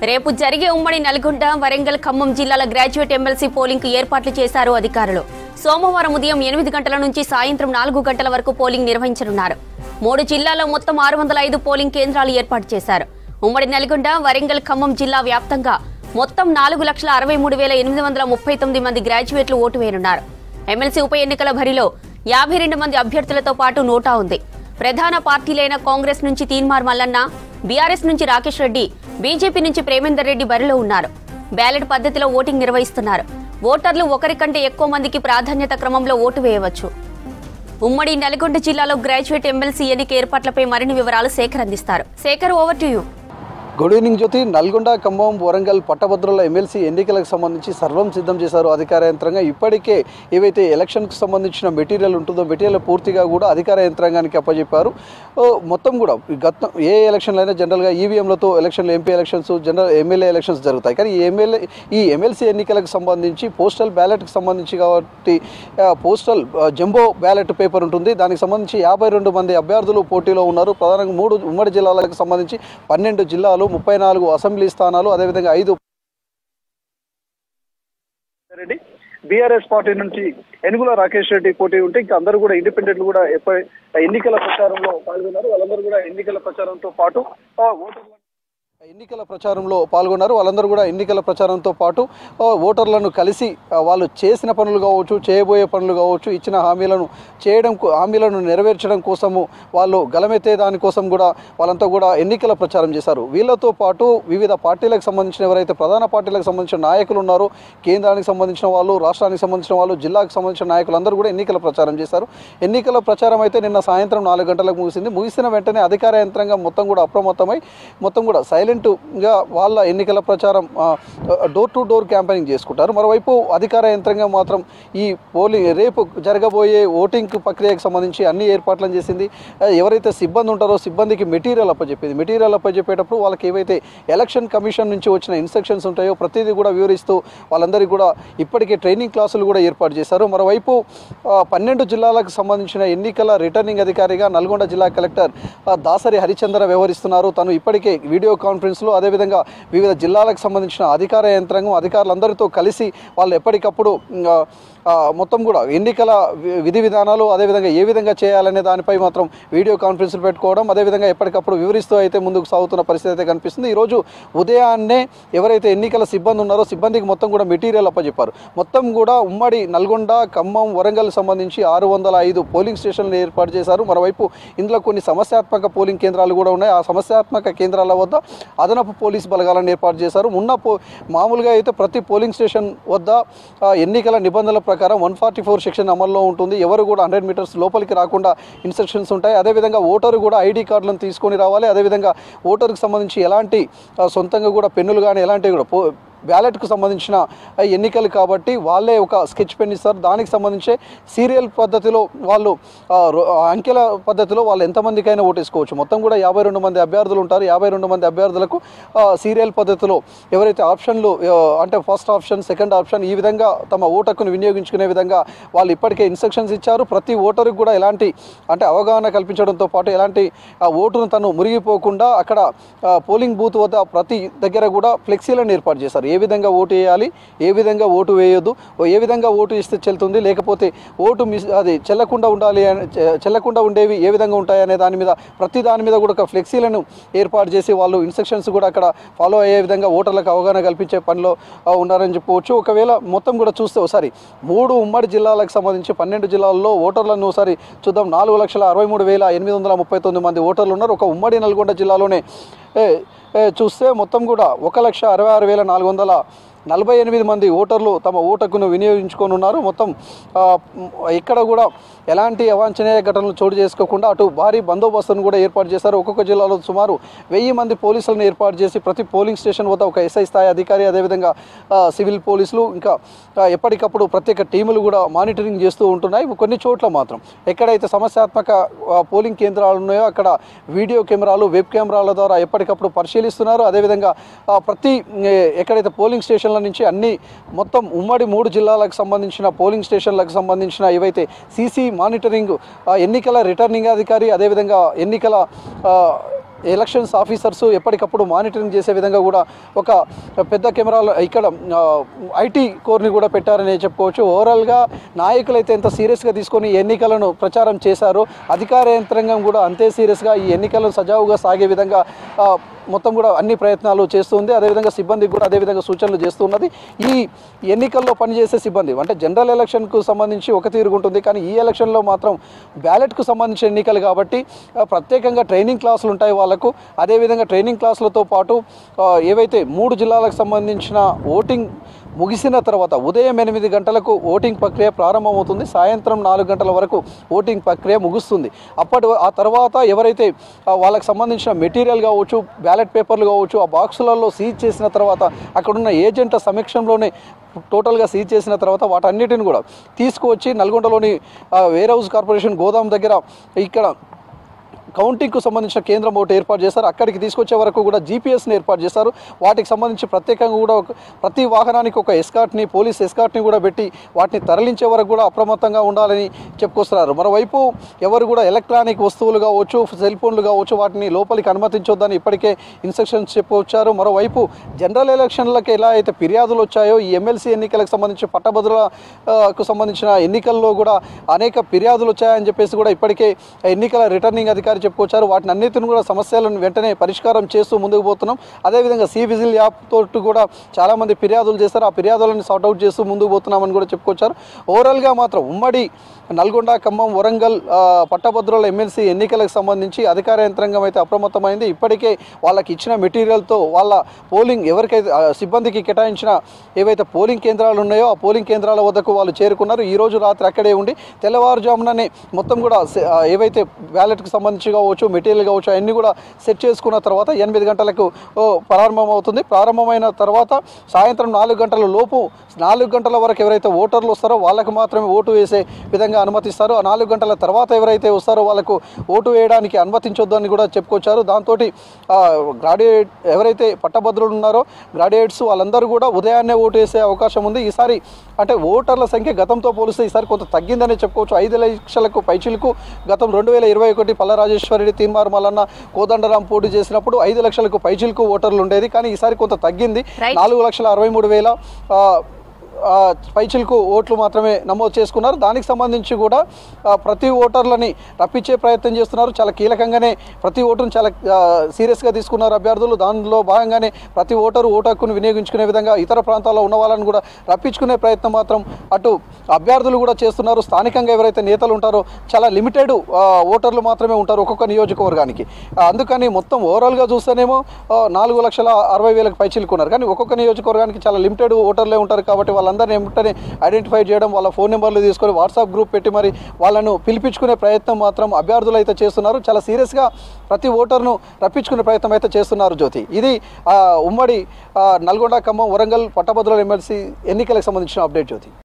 రేపు జరిగే ఉమ్మడి నల్గొండ, వరంగల్, ఖమ్మం జిల్లాల గ్రాడ్యుయేట్ ఎమ్మెల్సీ పోలింగ్ కు ఏర్పాట్లు చేశారు అధికారులు. సోమవారం ఉదయం 8 గంటల నుంచి సాయంత్రం 4 గంటల వరకు పోలింగ్ నిర్వహించనున్నారు. 3 జిల్లాల్లో మొత్తం 605 పోలింగ్ కేంద్రాలు ఏర్పాటు చేశారు. ఉమ్మడి నల్గొండ, వరంగల్, ఖమ్మం జిల్లా వ్యాప్తంగా మొత్తం 4,63,839 మంది గ్రాడ్యుయేట్లు ఓటు వేయనున్నారు. ఎమ్మెల్సీ ఉప ఎన్నికల బరిలో 52 మంది అభ్యర్థులతో పాటు నోటా ఉంది. ప్రధాన పార్టీలైన కాంగ్రెస్ నుంచి తీన్మార్ మల్లన్న, బీఆర్ఎస్ నుంచి రాకేష్ రెడ్డి, బీజేపీ నుంచి ప్రేమేందర్ రెడ్డి బరిలో ఉన్నారు. బ్యాలెట్ పద్ధతిలో ఓటింగ్ నిర్వహిస్తున్నారు. ఓటర్లు ఒకరికంటే ఎక్కువ మందికి ప్రాధాన్యత క్రమంలో ఓటు వేయవచ్చు. ఉమ్మడి నల్గొండ జిల్లాలో గ్రాడ్యుయేట్ ఎమ్మెల్సీ ఎన్నిక ఏర్పాట్లపై మరిన్ని వివరాలు శేఖర్ అందిస్తారు. Shekhar, over to you. Good evening Jyothi. Nalgonda, Khammam, Warangal పట్టభద్రుల ఎమ్మెల్సీ ఎన్నికలకు సంబంధించి సర్వం సిద్ధం చేశారు అధికార యంత్రంగా. ఇప్పటికే ఏవైతే ఎలక్షన్కు సంబంధించిన మెటీరియల్ ఉంటుందో మెటీరియల్ పూర్తిగా కూడా అధికార యంత్రాంగానికి అప్పచెప్పారు. మొత్తం కూడా ఏ ఎలక్షన్లు అయినా జనరల్గా ఈవీఎంలతో ఎలక్షన్లు, MP elections, general MLA elections జరుగుతాయి. కానీ ఈ ఎమ్మెల్సీ ఎన్నికలకు సంబంధించి పోస్టల్ బ్యాలెట్కి సంబంధించి కాబట్టి పోస్టల్ జంబో బ్యాలెట్ పేపర్ ఉంటుంది. దానికి సంబంధించి 52 మంది అభ్యర్థులు పోటీలో ఉన్నారు. ప్రధానంగా 3 ఉమ్మడి జిల్లాలకు సంబంధించి 12 జిల్లాలు, 34 అసెంబ్లీ స్థానాలు, అదేవిధంగా 5 రెడ్డి బీఆర్ఎస్ పార్టీ నుంచి ఎనుగుల రాకేష్ రెడ్డి పోటీ ఉంటే ఇంకా అందరూ కూడా ఇండిపెండెంట్లు కూడా ఎన్నికల ప్రచారంలో పాల్గొన్నారు. వాళ్ళందరూ కూడా ఎన్నికల ప్రచారంతో పాటు పాల్గొన్నారు. వాళ్ళందరూ కూడా ఎన్నికల ప్రచారంతో పాటు ఓటర్లను కలిసి వాళ్ళు చేసిన పనులు కావచ్చు, చేయబోయే పనులు కావచ్చు, ఇచ్చిన హామీలను నెరవేర్చడం కోసము వాళ్ళు గలమెత్తే దానికోసం కూడా వాళ్ళంతా కూడా ఎన్నికల ప్రచారం చేశారు. వీళ్ళతో పాటు వివిధ పార్టీలకు సంబంధించిన ఎవరైతే ప్రధాన పార్టీలకు సంబంధించిన నాయకులు ఉన్నారో, కేంద్రానికి సంబంధించిన వాళ్ళు, రాష్ట్రానికి సంబంధించిన వాళ్ళు, జిల్లాకు సంబంధించిన నాయకులు అందరూ కూడా ఎన్నికల ప్రచారం చేశారు. ఎన్నికల ప్రచారం అయితే నిన్న సాయంత్రం 4 గంటలకు ముగిసింది. ముగిసిన వెంటనే అధికార యంత్రాంగం మొత్తం కూడా అప్రమత్తమై మొత్తం కూడా సైలెంట్గా వాళ్ళ ఎన్నికల ప్రచారం డోర్ టు డోర్ క్యాంపెయినింగ్ చేసుకుంటారు. మరోవైపు అధికార యంత్రాంగం మాత్రం ఈ రేపు జరగబోయే ఓటింగ్ ప్రక్రియకు సంబంధించి అన్ని ఏర్పాట్లను చేసింది. ఎవరైతే సిబ్బంది ఉంటారో సిబ్బందికి మెటీరియల్ అప్పచెప్పింది. మెటీరియల్ అప్పచెప్పేటప్పుడు వాళ్ళకి ఏవైతే ఎలక్షన్ కమిషన్ నుంచి వచ్చిన ఇన్స్ట్రక్షన్స్ ఉంటాయో ప్రతిదీ కూడా వివరిస్తూ వాళ్ళందరికీ కూడా ఇప్పటికే ట్రైనింగ్ క్లాసులు కూడా ఏర్పాటు చేశారు. మరోవైపు 12 జిల్లాలకు సంబంధించిన ఎన్నికల రిటర్నింగ్ అధికారిగా నల్గొండ జిల్లా కలెక్టర్ దాసరి హరిచంద్ర వ్యవహరిస్తున్నారు. తను ఇప్పటికే వీడియో కాన్ఫరెన్స్లో అదేవిధంగా వివిధ జిల్లాలకు సంబంధించిన అధికార యంత్రాంగం అధికారులందరితో కలిసి వాళ్ళు ఎప్పటికప్పుడు మొత్తం కూడా ఎన్నికల విధి విధానాలు అదేవిధంగా ఏ విధంగా చేయాలనే దానిపై మాత్రం వీడియో కాన్ఫరెన్స్లు పెట్టుకోవడం, అదేవిధంగా ఎప్పటికప్పుడు వివరిస్తూ అయితే ముందుకు సాగుతున్న పరిస్థితి అయితే కనిపిస్తుంది. ఈరోజు ఉదయాన్నే ఎవరైతే ఎన్నికల సిబ్బంది ఉన్నారో సిబ్బందికి మొత్తం కూడా మెటీరియల్ అప్పచెప్పారు. మొత్తం కూడా ఉమ్మడి నల్గొండ, ఖమ్మం, వరంగల్ సంబంధించి 605 పోలింగ్ స్టేషన్లు ఏర్పాటు చేశారు. మరోవైపు ఇందులో కొన్ని సమస్యాత్మక పోలింగ్ కేంద్రాలు కూడా ఉన్నాయి. ఆ సమస్యాత్మక కేంద్రాల వద్ద అదనపు పోలీస్ బలగాలను ఏర్పాటు చేశారు. మామూలుగా అయితే ప్రతి పోలింగ్ స్టేషన్ వద్ద ఎన్నికల నిబంధనల ప్రకారం 144 సెక్షన్ అమల్లో ఉంటుంది. ఎవరు కూడా 100 మీటర్స్ లోపలికి రాకుండా ఇన్స్ట్రక్షన్స్ ఉంటాయి. అదేవిధంగా ఓటరు కూడా ఐడి కార్డులను తీసుకొని రావాలి. అదేవిధంగా ఓటరుకు సంబంధించి ఎలాంటి సొంతంగా కూడా పెన్నులు కానీ ఎలాంటివి కూడా బ్యాలెట్కు సంబంధించిన ఎన్నికలు కాబట్టి వాళ్ళే ఒక స్కెచ్ పెన్ ఇస్తారు. దానికి సంబంధించి సీరియల్ పద్ధతిలో వాళ్ళు అంకెల పద్ధతిలో వాళ్ళు ఎంతమందికైనా ఓటేసుకోవచ్చు. మొత్తం కూడా 52 మంది అభ్యర్థులు ఉంటారు. 52 మంది అభ్యర్థులకు సీరియల్ పద్ధతిలో ఎవరైతే ఆప్షన్లు అంటే ఫస్ట్ ఆప్షన్, సెకండ్ ఆప్షన్ ఈ విధంగా తమ ఓటును వినియోగించుకునే విధంగా వాళ్ళు ఇప్పటికే ఇన్స్ట్రక్షన్స్ ఇచ్చారు. ప్రతి ఓటరుకు కూడా ఎలాంటి అంటే అవగాహన కల్పించడంతో పాటు ఎలాంటి ఓటును తను మురిగిపోకుండా అక్కడ పోలింగ్ బూత్ వద్ద ప్రతి దగ్గర కూడా ఫ్లెక్సీలను ఏర్పాటు చేశారు. ఏ విధంగా ఓటు వేయాలి, ఏ విధంగా ఓటు వేయొద్దు, ఏ విధంగా ఓటు ఇస్తే చెల్లుతుంది, లేకపోతే ఓటు అది చెల్లకుండా ఉండేవి ఏ విధంగా ఉంటాయనే దాని మీద ప్రతి దాని మీద కూడా ఒక ఫ్లెక్సీలను ఏర్పాటు చేసి వాళ్ళు ఇన్స్ట్రక్షన్స్ కూడా అక్కడ ఫాలో అయ్యే విధంగా ఓటర్లకు అవగాహన కల్పించే పనిలో ఉన్నారని చెప్పవచ్చు. ఒకవేళ మొత్తం కూడా చూస్తే ఒకసారి 3 ఉమ్మడి జిల్లాలకు సంబంధించి 12 జిల్లాల్లో ఓటర్లను ఒకసారి చూద్దాం. 4,63,839 మంది ఓటర్లు ఉన్నారు. ఒక ఉమ్మడి నల్గొండ జిల్లాలోనే చూస్తే మొత్తం కూడా 1,66,448 మంది ఓటర్లు తమ ఓటును వినియోగించుకొని ఉన్నారు. మొత్తం ఇక్కడ కూడా ఎలాంటి అవాంఛనీయ ఘటనలు చోటు చేసుకోకుండా అటు భారీ బందోబస్తును కూడా ఏర్పాటు చేశారు. ఒక్కొక్క జిల్లాలో సుమారు 1000 మంది పోలీసులను ఏర్పాటు చేసి ప్రతి పోలింగ్ స్టేషన్ వద్ద ఒక ఎస్ఐ స్థాయి అధికారి, అదేవిధంగా సివిల్ పోలీసులు, ఇంకా ఎప్పటికప్పుడు ప్రత్యేక టీములు కూడా మానిటరింగ్ చేస్తూ ఉంటున్నాయి. కొన్ని చోట్ల మాత్రం ఎక్కడైతే సమస్యాత్మక పోలింగ్ కేంద్రాలు ఉన్నాయో అక్కడ వీడియో కెమెరాలు, వెబ్ కెమెరాల ద్వారా ఎప్పటికప్పుడు పరిశీలిస్తున్నారు. అదేవిధంగా ప్రతి ఎక్కడైతే పోలింగ్ స్టేషన్ల నుంచి అన్ని మొత్తం ఉమ్మడి 3 జిల్లాలకు సంబంధించిన పోలింగ్ స్టేషన్లకు సంబంధించిన ఏవైతే సీసీ మానిటరింగ్ ఎన్నికల రిటర్నింగ్ అధికారి, అదేవిధంగా ఎన్నికల ఎలక్షన్స్ ఆఫీసర్స్ ఎప్పటికప్పుడు మానిటరింగ్ చేసే విధంగా కూడా ఒక పెద్ద కెమెరాలు ఇక్కడ ఐటీ కోర్ని కూడా పెట్టారని చెప్పుకోవచ్చు. ఓవరాల్గా నాయకులు అయితే ఎంత సీరియస్గా తీసుకొని ఎన్నికలను ప్రచారం చేశారో అధికార యంత్రాంగం కూడా అంతే సీరియస్గా ఈ ఎన్నికలను సజావుగా సాగే విధంగా మొత్తం కూడా అన్ని ప్రయత్నాలు చేస్తుంది. అదేవిధంగా సిబ్బందికి కూడా అదేవిధంగా సూచనలు చేస్తున్నది. ఈ ఎన్నికల్లో పనిచేసే సిబ్బంది అంటే జనరల్ ఎలక్షన్కు సంబంధించి ఒక తీరుగుంటుంది, కానీ ఈ ఎలక్షన్లో మాత్రం బ్యాలెట్కు సంబంధించిన ఎన్నికలు కాబట్టి ప్రత్యేకంగా ట్రైనింగ్ క్లాసులు ఉంటాయి వాళ్ళకు. అదేవిధంగా ట్రైనింగ్ క్లాసులతో పాటు ఏవైతే 3 జిల్లాలకు సంబంధించిన ఓటింగ్ ముగిసిన తర్వాత ఉదయం 8 గంటలకు ఓటింగ్ ప్రక్రియ ప్రారంభమవుతుంది. సాయంత్రం 4 గంటల వరకు ఓటింగ్ ప్రక్రియ ముగుస్తుంది. ఆ తర్వాత ఎవరైతే వాళ్ళకి సంబంధించిన మెటీరియల్ కావచ్చు, బ్యాలెట్ పేపర్లు కావచ్చు, ఆ బాక్సులలో సీజ్ చేసిన తర్వాత అక్కడున్న ఏజెంట్ల సమక్షంలోనే టోటల్గా సీజ్ చేసిన తర్వాత వాటన్నిటిని కూడా తీసుకువచ్చి నల్గొండలోని వేర్ హౌస్ కార్పొరేషన్ గోదాం దగ్గర ఇక్కడ కౌంటింగ్కు సంబంధించిన కేంద్రం ఒకటి ఏర్పాటు చేశారు. అక్కడికి తీసుకొచ్చే వరకు కూడా జీపీఎస్ని ఏర్పాటు చేశారు. వాటికి సంబంధించి ప్రత్యేకంగా కూడా ప్రతి వాహనానికి ఒక ఎస్కార్ట్ని, పోలీస్ ఎస్కార్ట్ని కూడా పెట్టి వాటిని తరలించే వరకు కూడా అప్రమత్తంగా ఉండాలని చెప్పుకొస్తున్నారు. మరోవైపు ఎవరు కూడా ఎలక్ట్రానిక్ వస్తువులు కావచ్చు, సెల్ ఫోన్లు కావచ్చు, వాటిని లోపలికి అనుమతించొద్దని ఇప్పటికే ఇన్స్ట్రక్షన్స్ చెప్పొచ్చారు. మరోవైపు జనరల్ ఎలక్షన్లకు ఎలా అయితే ఫిర్యాదులు వచ్చాయో ఈ ఎమ్మెల్సీ ఎన్నికలకు సంబంధించి పట్టభద్రులకు సంబంధించిన ఎన్నికల్లో కూడా అనేక ఫిర్యాదులు వచ్చాయని చెప్పేసి కూడా ఇప్పటికే ఎన్నికల రిటర్నింగ్ అధికారి చెప్పుకొచ్చారు. వాటిని అన్నిటిని కూడా సమస్యలను వెంటనే పరిష్కారం చేస్తూ ముందుకు పోతున్నాం. అదేవిధంగా సివిజిల్ యాప్ తోటి కూడా చాలామంది ఫిర్యాదులు చేస్తారు. ఆ ఫిర్యాదులను సార్ట్అవుట్ చేస్తూ ముందుకు పోతున్నామని కూడా చెప్పుకొచ్చారు. ఓవరాల్గా మాత్రం ఉమ్మడి నల్గొండ, ఖమ్మం, వరంగల్ పట్టభద్రుల ఎమ్మెల్సీ ఎన్నికలకు సంబంధించి అధికార యంత్రాంగం అయితే అప్రమత్తమైంది. ఇప్పటికే వాళ్ళకి ఇచ్చిన మెటీరియల్తో వాళ్ళ పోలింగ్ ఎవరికైతే సిబ్బందికి కేటాయించిన ఏవైతే పోలింగ్ కేంద్రాలు ఉన్నాయో ఆ పోలింగ్ కేంద్రాల వద్దకు వాళ్ళు చేరుకున్నారు. ఈరోజు రాత్రి అక్కడే ఉండి తెల్లవారుజాముననే మొత్తం కూడా ఏవైతే బ్యాలెట్కి సంబంధించి కావచ్చు, మెటీరియల్ కావచ్చు అవన్నీ కూడా సెట్ చేసుకున్న తర్వాత 8 గంటలకు ప్రారంభమవుతుంది. ప్రారంభమైన తర్వాత సాయంత్రం 4 గంటల లోపు 4 గంటల వరకు ఎవరైతే ఓటర్లు వస్తారో వాళ్ళకు మాత్రమే ఓటు వేసే విధంగా అనుమతిస్తారు. ఆ 4 గంటల తర్వాత ఎవరైతే వస్తారో వాళ్ళకు ఓటు వేయడానికి అనుమతించొద్దు అని కూడా చెప్పుకొచ్చారు. దాంతో గ్రాడ్యుయేట్ ఎవరైతే పట్టభద్రులు ఉన్నారో గ్రాడ్యుయేట్స్ వాళ్ళందరూ కూడా ఉదయాన్నే ఓటు వేసే అవకాశం ఉంది. ఈసారి అంటే ఓటర్ల సంఖ్య గతంతో పోలిస్తే ఈసారి కొంత తగ్గిందని చెప్పుకోవచ్చు. 5 లక్షలకు పైచిలకు గతం 2021 పల్లరాజేశ్వరి, తీన్మార్ మల్లన్న, కోదండరాం పోటీ చేసినప్పుడు 5 లక్షలకు పైచిలకు ఓటర్లు ఉండేది. కానీ ఈసారి కొంత తగ్గింది. 4,63,000 పైచిలకు ఓట్లు మాత్రమే నమోదు చేసుకున్నారు. దానికి సంబంధించి కూడా ప్రతి ఓటర్లని రప్పించే ప్రయత్నం చేస్తున్నారు. చాలా కీలకంగానే ప్రతి ఓటును చాలా సీరియస్గా తీసుకున్నారు అభ్యర్థులు. దానిలో భాగంగానే ప్రతి ఓటరు ఓటు హక్కును వినియోగించుకునే విధంగా ఇతర ప్రాంతాల్లో ఉన్న వాళ్ళని కూడా రప్పించుకునే ప్రయత్నం మాత్రం అటు అభ్యర్థులు కూడా చేస్తున్నారు. స్థానికంగా ఎవరైతే నేతలు ఉంటారో చాలా లిమిటెడ్ ఓటర్లు మాత్రమే ఉంటారు ఒక్కొక్క నియోజకవర్గానికి. అందుకని మొత్తం ఓవరాల్గా చూస్తేనేమో 4,60,000 పైచిలుకున్నారు. కానీ ఒక్కొక్క నియోజకవర్గానికి చాలా లిమిటెడ్ ఓటర్లే ఉంటారు. కాబట్టి వాళ్ళందరినీ వెంటనే ఐడెంటిఫై చేయడం, వాళ్ళ ఫోన్ నెంబర్లు తీసుకొని వాట్సాప్ గ్రూప్ పెట్టి మరి వాళ్ళను పిలిపించుకునే ప్రయత్నం మాత్రం అభ్యర్థులు అయితే చేస్తున్నారు. చాలా సీరియస్గా ప్రతి ఓటర్ను రప్పించుకునే ప్రయత్నం అయితే చేస్తున్నారు జ్యోతి. ఇది ఉమ్మడి నల్గొండ, ఖమ్మం, వరంగల్ పట్టభద్రుల ఎమ్మెల్సీ ఎన్నికలకు సంబంధించిన అప్డేట్ జ్యోతి.